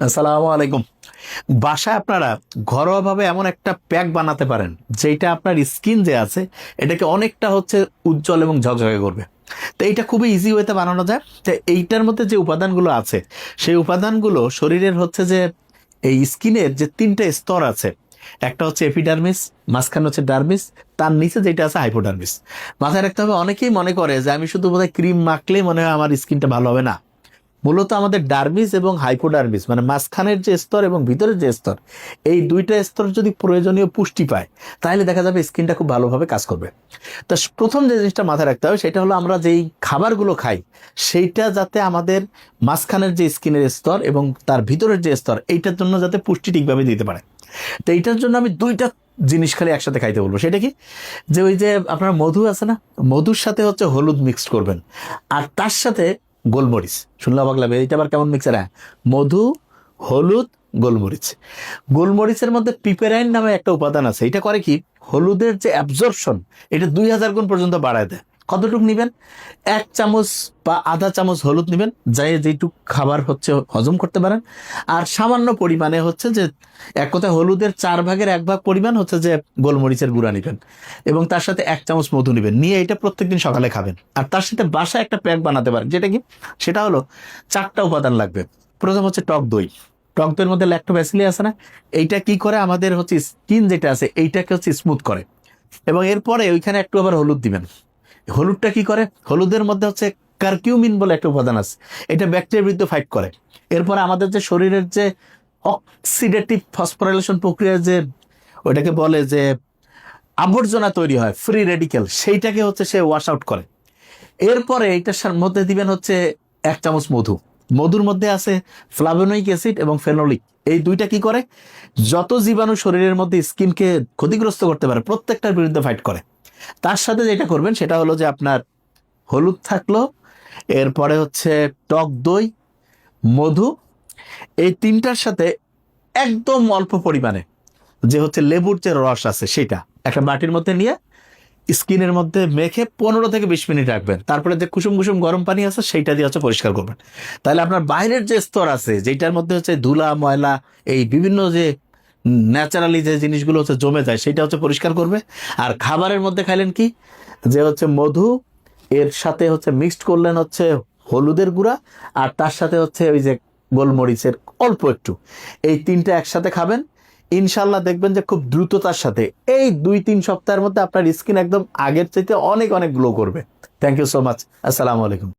আসসালামু আলাইকুম। বাসায় আপনারা ঘরোয়াভাবে এমন একটা প্যাক বানাতে পারেন যেটা আপনার স্কিন যে আছে এটাকে অনেকটা উজ্জ্বল এবং ঝকঝকে করবে। তো এইটা খুবই ইজি ওয়েতে বানানো যায়। তো এইটার মধ্যে যে উপাদানগুলো আছে সেই উপাদানগুলো শরীরের যে এই স্কিনের যে তিনটে স্তর আছে, একটা হচ্ছে এপিডার্মিস, মাঝখানে হচ্ছে ডার্মিস, তার নিচে যেটা আছে হাইপোডার্মিস। মাথায় রাখতে হবে, অনেকেই মনে করে যে আমি শুধু বোধহয় ক্রিম মাখলেই মনে হয় আমার স্কিনটা ভালো হবে। না, মূলত আমাদের ডার্মিস এবং হাইপোডার্মিস মানে মাঝখানের যে স্তর এবং ভিতরের যে স্তর, এই দুইটা স্তর যদি প্রয়োজনীয় পুষ্টি পায় তাহলে দেখা যাবে স্কিনটা খুব ভালোভাবে কাজ করবে। তা প্রথম যে জিনিসটা মাথায় রাখতে হবে সেটা হলো আমরা যেই খাবারগুলো খাই সেইটা যাতে আমাদের মাঝখানের যে স্কিনের স্তর এবং তার ভিতরের যে স্তর এইটার জন্য যাতে পুষ্টি ঠিকভাবে দিতে পারে। তো এইটার জন্য আমি দুইটা জিনিস খালি একসাথে খাইতে বলবো। সেটা কি, যে ওই যে আপনার মধু আছে না, মধুর সাথে হলুদ মিক্সড করবেন, আর তার সাথে গোলমরিচ। শুনলে অবাক লাগবে, এটা আবার কেমন মিক্সার? হ্যাঁ, মধু, হলুদ, গোলমরিচ। গোলমরিচের মধ্যে পিপেরাইন নামে একটা উপাদান আছে। এটা করে কি, হলুদের যে অ্যাবজর্পশন এটা 2000 গুণ পর্যন্ত বাড়ায় দেয়। কতটুকু নেবেন? 1 চামচ বা আধা চামচ হলুদ নেবেন, যাই যেটুক খাবার হজম করতে পারেন। আর সামান্য পরিমাণে যে এক কথায় হলুদের 1/4 পরিমাণ যে গোলমরিচের গুঁড়া নেবেন, এবং তার সাথে 1 চামচ মধু নেবেন, নিয়ে এটা প্রত্যেকদিন সকালে খাবেন। আর তার সাথে বাসায় একটা প্যাক বানাতে পারেন, যেটা কি, সেটা হলো 4টা উপাদান লাগবে। প্রথম হচ্ছে টক দই। টক দইয়ের মধ্যে ল্যাক্টোব্যাসিলি আছে না, এইটা কি করে আমাদের স্কিন যেটা আছে এইটাকে স্মুথ করে। এবং এরপরে ওইখানে একটু আবার হলুদ দিবেন। হলুদটা কি করে, হলুদের মধ্যে কারকিউমিন বলে একটা উপাদান আছে, এটা ব্যাকটেরিয়ার বিরুদ্ধে ফাইট করে। এরপরে আমাদের যে শরীরের যে অক্সিডেটিভ ফসফোরাইলেশন প্রক্রিয়া, যে ওইটাকে বলে যে আবর্জনা তৈরি হয়, ফ্রি রেডিক্যাল, সেইটাকে সে ওয়াশ আউট করে। এরপরে এইটার মধ্যে দিবেন 1 চামচ মধু। মধুর মধ্যে আছে ফ্লাভোনোইক অ্যাসিড এবং ফেনোলিক। এই দুইটা কি করে, যত জীবাণু শরীরের মধ্যে স্কিনকে ক্ষতিগ্রস্ত করতে পারে প্রত্যেকটার বিরুদ্ধে ফাইট করে। তার সাথে যেটা করবেন সেটা হলো যে আপনার হলুদ থাকলো, এরপরে টক দই, মধু, এই তিনটার সাথে একদম অল্প পরিমাণে যে লেবুর যে রস আছে সেটা একটা বাটির মধ্যে নিয়ে স্কিনের মধ্যে মেখে 15 থেকে 20 মিনিট রাখবেন। তারপরে যে কুসুম কুসুম গরম পানি আছে সেইটা দিয়ে পরিষ্কার করবেন। তাহলে আপনার বাইরের যে স্তর আছে যেটার মধ্যে ধুলা ময়লা, এই বিভিন্ন যে ন্যাচারালি যে জিনিসগুলো জমে যায় সেটা পরিষ্কার করবে। আর খাবারের মধ্যে খাইলেন কি, যে মধু, এর সাথে মিক্সড করলেন হলুদের গুঁড়া, আর তার সাথে ওই যে গোলমরিচের অল্প একটু, এই তিনটা একসাথে খাবেন। ইনশাল্লাহ দেখবেন যে খুব দ্রুততার সাথে এই 2-3 সপ্তাহের মধ্যে আপনার স্কিন একদম আগের চাইতে অনেক অনেক গ্লো করবে। Thank you so much. আসসালামু আলাইকুম।